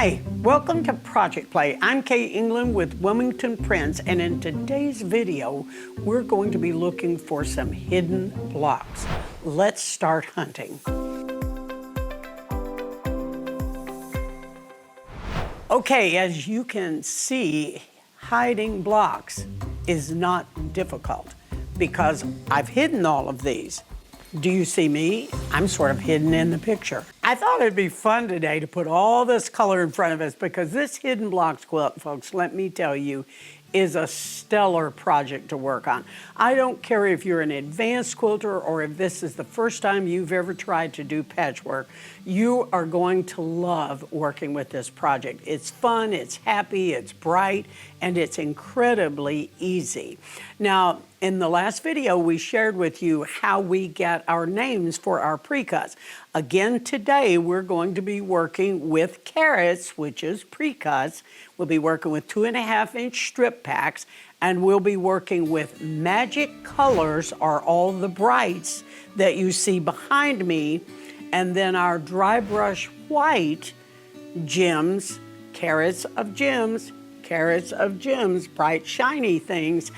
Hi, welcome to Project Play. I'm Kaye England with Wilmington Prints, and in today's video, we're going to be looking for some hidden blocks. Let's start hunting. Okay, as you can see, hiding blocks is not difficult because I've hidden all of these. Do you see me? I'm sort of hidden in the picture. I thought it'd be fun today to put all this color in front of us because this hidden blocks quilt, folks, let me tell you, is a stellar project to work on. I don't care if you're an advanced quilter or if this is the first time you've ever tried to do patchwork, you are going to love working with this project. It's fun, it's happy, it's bright, and it's incredibly easy. Now, in the last video, we shared with you how we get our names for our pre-cuts. Again, today, we're going to be working with carrots, which is pre-cuts. We'll be working with 2.5-inch strip packs, and we'll be working with magic colors, are all the brights that you see behind me, and then our dry brush white gems, carrots of gems, bright shiny things.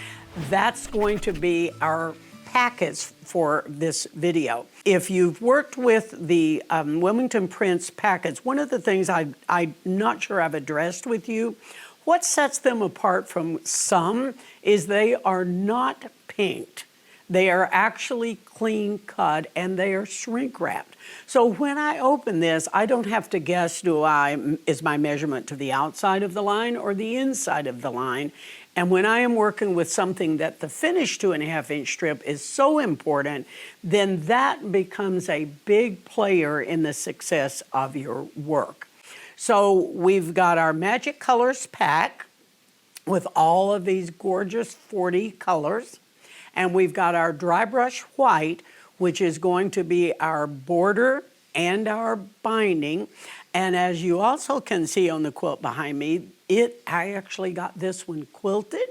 That's going to be our packets for this video. If you've worked with the Wilmington Prints packets, one of the things I'm not sure I've addressed with you, what sets them apart from some is they are not pinked. They are actually clean cut and they are shrink wrapped. So when I open this, I don't have to guess, is my measurement to the outside of the line or the inside of the line? And when I am working with something that the finished 2.5-inch strip is so important, then that becomes a big player in the success of your work. So we've got our Magic Colors pack with all of these gorgeous 40 colors. And we've got our dry brush white, which is going to be our border and our binding. And as you also can see on the quilt behind me, I actually got this one quilted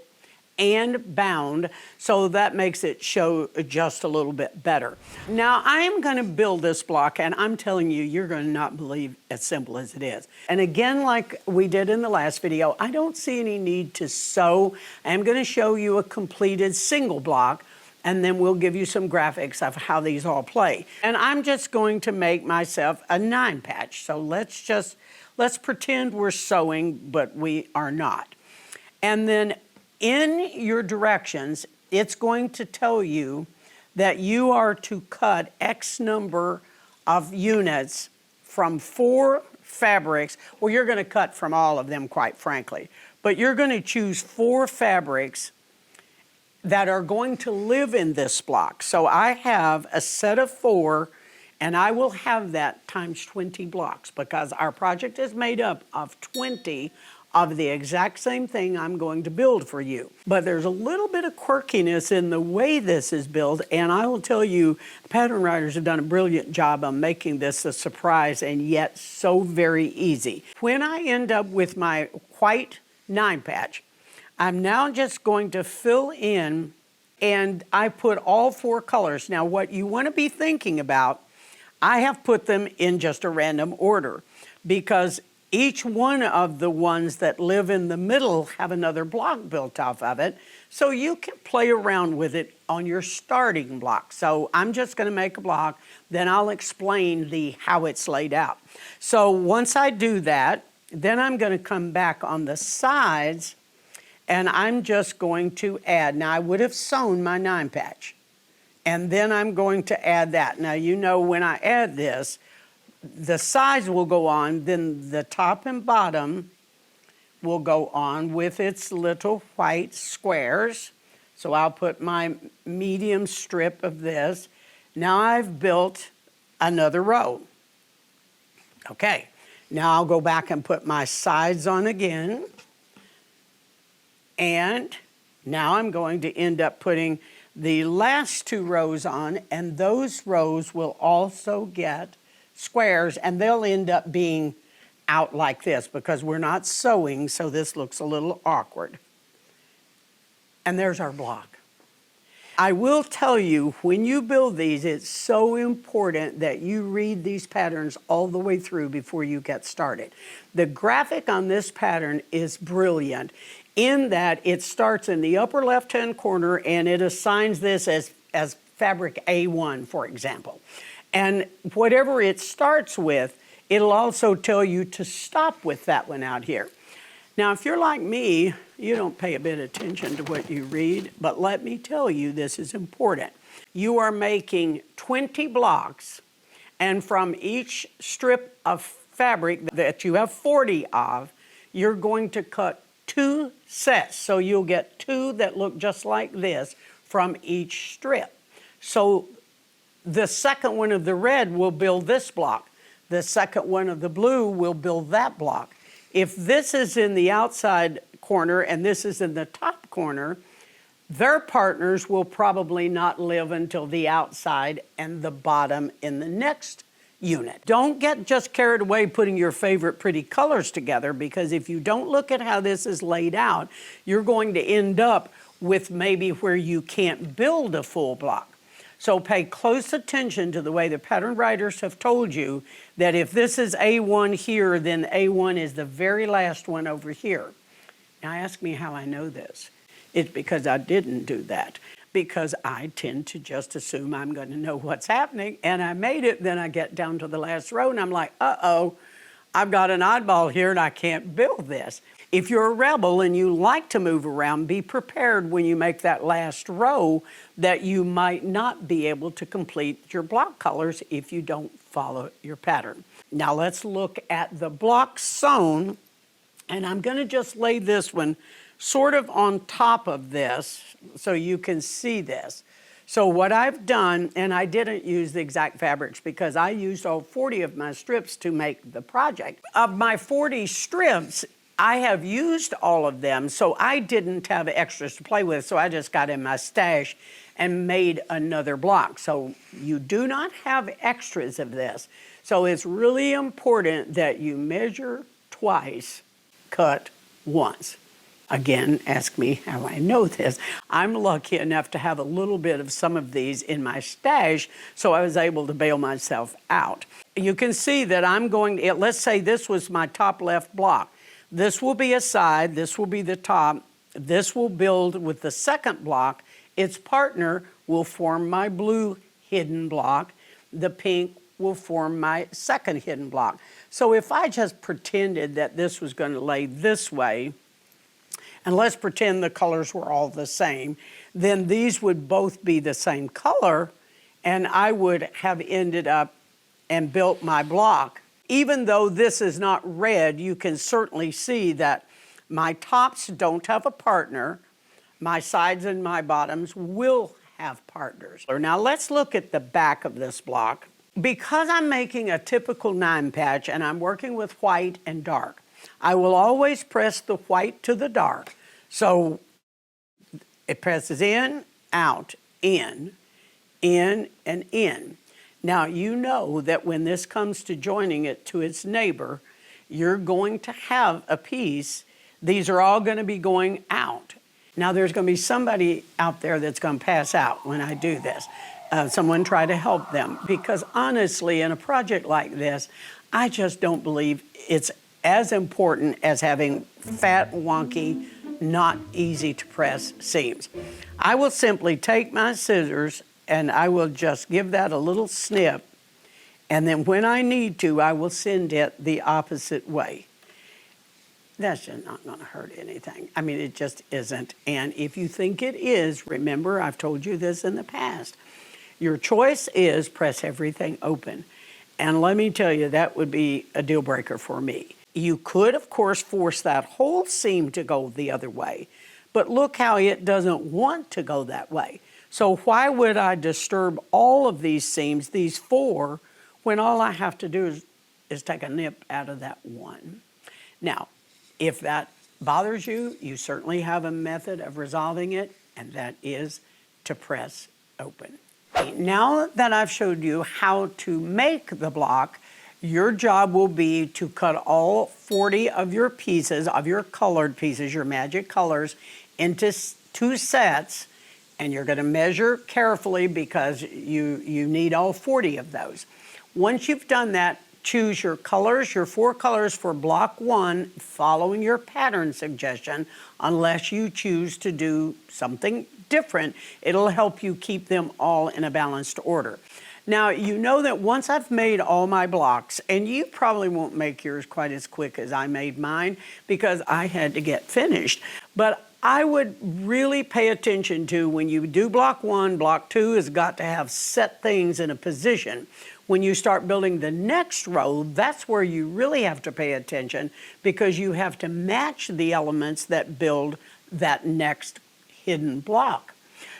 and bound, so that makes it show just a little bit better. Now I'm going to build this block, and I'm telling you, you're going to not believe as simple as it is. And again, like we did in the last video, I don't see any need to sew. I'm going to show you a completed single block, and then we'll give you some graphics of how these all play. And I'm just going to make myself a 9 patch. So let's pretend we're sewing, but we are not. And then in your directions, it's going to tell you that you are to cut X number of units from 4 fabrics. Well, you're going to cut from all of them, quite frankly. But you're going to choose 4 fabrics that are going to live in this block. So I have a set of 4, and I will have that times 20 blocks because our project is made up of 20 of the exact same thing I'm going to build for you. But there's a little bit of quirkiness in the way this is built, and I will tell you, the pattern writers have done a brilliant job of making this a surprise and yet so very easy. When I end up with my white 9 patch, I'm now just going to fill in, and I put all 4 colors. Now what you want to be thinking about, I have put them in just a random order because each one of the ones that live in the middle have another block built off of it, so you can play around with it on your starting block. So I'm just going to make a block, then I'll explain how it's laid out. So once I do that, then I'm going to come back on the sides, and I'm just going to add. Now I would have sewn my 9 patch, and then I'm going to add that. Now you know when I add this, the sides will go on, then the top and bottom will go on with its little white squares. So I'll put my medium strip of this. Now I've built another row. Okay, now I'll go back and put my sides on again. And now I'm going to end up putting the last 2 rows on, and those rows will also get squares, and they'll end up being out like this because we're not sewing, so this looks a little awkward. And there's our block. I will tell you, when you build these, it's so important that you read these patterns all the way through before you get started. The graphic on this pattern is brilliant in that it starts in the upper left-hand corner and it assigns this as fabric A1, for example. And whatever it starts with, it'll also tell you to stop with that one out here. Now, if you're like me, you don't pay a bit of attention to what you read, but let me tell you, this is important. You are making 20 blocks, and from each strip of fabric that you have 40 of, you're going to cut 2 sets. So you'll get 2 that look just like this from each strip. So the second one of the red will build this block. The second one of the blue will build that block. If this is in the outside corner and this is in the top corner, their partners will probably not live until the outside and the bottom in the next unit. Don't get just carried away putting your favorite pretty colors together, because if you don't look at how this is laid out, you're going to end up with maybe where you can't build a full block. So pay close attention to the way the pattern writers have told you that if this is A1 here, then A1 is the very last one over here. Now ask me how I know this. It's because I didn't do that, because I tend to just assume I'm going to know what's happening, and I made it, then I get down to the last row and I'm like, uh-oh, I've got an oddball here and I can't build this. If you're a rebel and you like to move around, be prepared when you make that last row that you might not be able to complete your block colors if you don't follow your pattern. Now let's look at the block sewn, and I'm going to just lay this one sort of on top of this so you can see this. So what I've done, and I didn't use the exact fabrics because I used all 40 of my strips to make the project. Of my 40 strips, I have used all of them, so I didn't have extras to play with, so I just got in my stash and made another block. So you do not have extras of this. So it's really important that you measure twice, cut once. Again, ask me how I know this. I'm lucky enough to have a little bit of some of these in my stash, so I was able to bail myself out. You can see that I'm going to, let's say this was my top left block. This will be a side, this will be the top, this will build with the second block. Its partner will form my blue hidden block. The pink will form my second hidden block. So if I just pretended that this was going to lay this way, and let's pretend the colors were all the same, then these would both be the same color, and I would have ended up and built my block. Even though this is not red, you can certainly see that my tops don't have a partner. My sides and my bottoms will have partners. Now let's look at the back of this block. Because I'm making a typical 9 patch and I'm working with white and dark, I will always press the white to the dark. So it presses in, out, in, and in. Now, you know that when this comes to joining it to its neighbor, you're going to have a piece. These are all going to be going out. Now, there's going to be somebody out there that's going to pass out when I do this. Someone try to help them. Because honestly, in a project like this, I just don't believe it's as important as having fat, wonky, not easy to press seams. I will simply take my scissors and I will just give that a little snip, and then when I need to, I will send it the opposite way. That's just not going to hurt anything. I mean, it just isn't. And if you think it is, remember, I've told you this in the past. Your choice is press everything open. And let me tell you, that would be a deal breaker for me. You could, of course, force that whole seam to go the other way, but look how it doesn't want to go that way. So why would I disturb all of these seams, these 4, when all I have to do is take a nip out of that one? Now, if that bothers you, you certainly have a method of resolving it, and that is to press open. Now that I've showed you how to make the block, your job will be to cut all 40 of your pieces, of your colored pieces, your magic colors, into 2 sets, And you're going to measure carefully because you need all 40 of those. Once you've done that, choose your colors, your 4 colors for block 1, following your pattern suggestion, unless you choose to do something different. It'll help you keep them all in a balanced order. Now, you know that once I've made all my blocks, and you probably won't make yours quite as quick as I made mine because I had to get finished, but I would really pay attention to when you do block 1, block 2 has got to have set things in a position. When you start building the next row, that's where you really have to pay attention because you have to match the elements that build that next hidden block.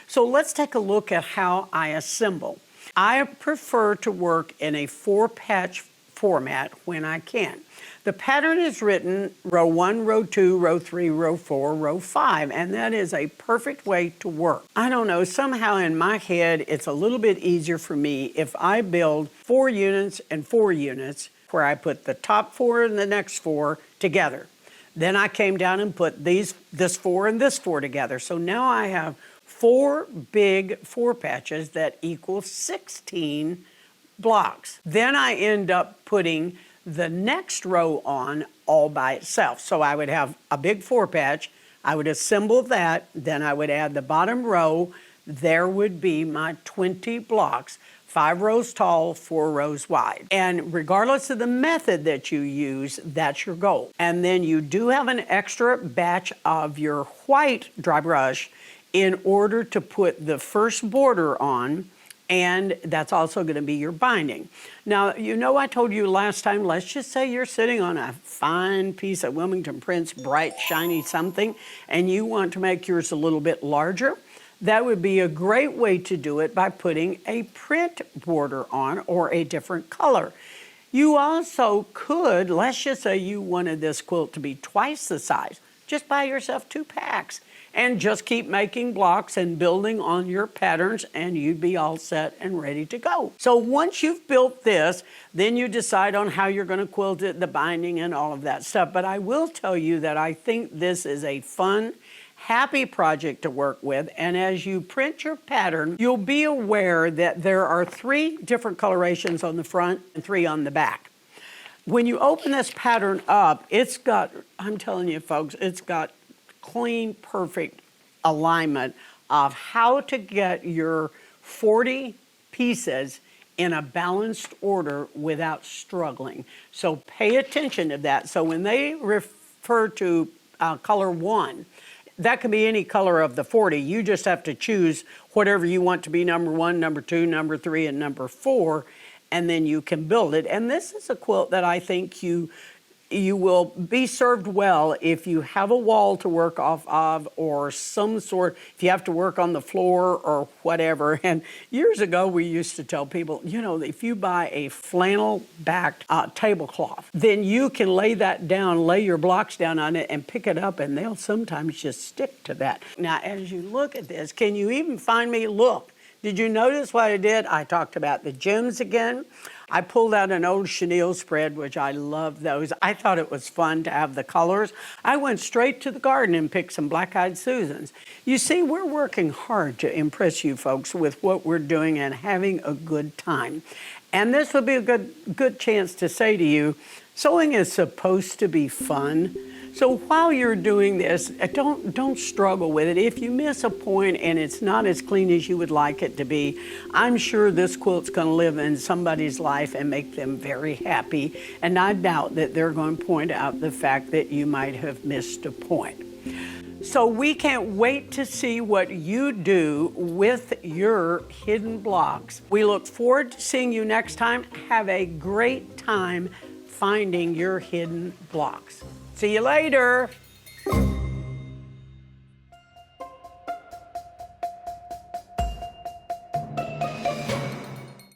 So let's take a look at how I assemble. I prefer to work in a 4-patch format when I can. The pattern is written row 1, row 2, row 3, row 4, row 5, and that is a perfect way to work. I don't know, somehow in my head it's a little bit easier for me if I build 4 units and 4 units where I put the top 4 and the next 4 together. Then I came down and put this 4 and this 4 together. So now I have 4 big 4 patches that equal 16 blocks. Then I end up putting the next row on all by itself. So I would have a big 4 patch, I would assemble that, then I would add the bottom row, there would be my 20 blocks, 5 rows tall, 4 rows wide. And regardless of the method that you use, that's your goal. And then you do have an extra batch of your white dry brush in order to put the first border on, and that's also going to be your binding. Now, you know I told you last time, let's just say you're sitting on a fine piece of Wilmington prints, bright, shiny something, and you want to make yours a little bit larger. That would be a great way to do it by putting a print border on or a different color. You also could, let's just say you wanted this quilt to be twice the size, just buy yourself 2 packs. And just keep making blocks and building on your patterns and you'd be all set and ready to go. So once you've built this, then you decide on how you're going to quilt it, the binding and all of that stuff. But I will tell you that I think this is a fun, happy project to work with. And as you print your pattern, you'll be aware that there are 3 different colorations on the front and 3 on the back. When you open this pattern up, it's got, I'm telling you folks, it's got clean, perfect alignment of how to get your 40 pieces in a balanced order without struggling. So pay attention to that. So when they refer to color 1, that can be any color of the 40. You just have to choose whatever you want to be number 1, number 2, number 3, and number 4, and then you can build it. And this is a quilt that I think you will be served well if you have a wall to work off of or some sort, if you have to work on the floor or whatever. And years ago, we used to tell people, you know, if you buy a flannel-backed tablecloth, then you can lay that down, lay your blocks down on it and pick it up, and they'll sometimes just stick to that. Now, as you look at this, can you even find me? Look, did you notice what I did? I talked about the gems again. I pulled out an old chenille spread, which I love those. I thought it was fun to have the colors. I went straight to the garden and picked some black-eyed Susans. You see, we're working hard to impress you folks with what we're doing and having a good time. And this would be a good chance to say to you, sewing is supposed to be fun. So while you're doing this, don't struggle with it. If you miss a point and it's not as clean as you would like it to be, I'm sure this quilt's going to live in somebody's life and make them very happy. And I doubt that they're going to point out the fact that you might have missed a point. So we can't wait to see what you do with your hidden blocks. We look forward to seeing you next time. Have a great time finding your hidden blocks. See you later.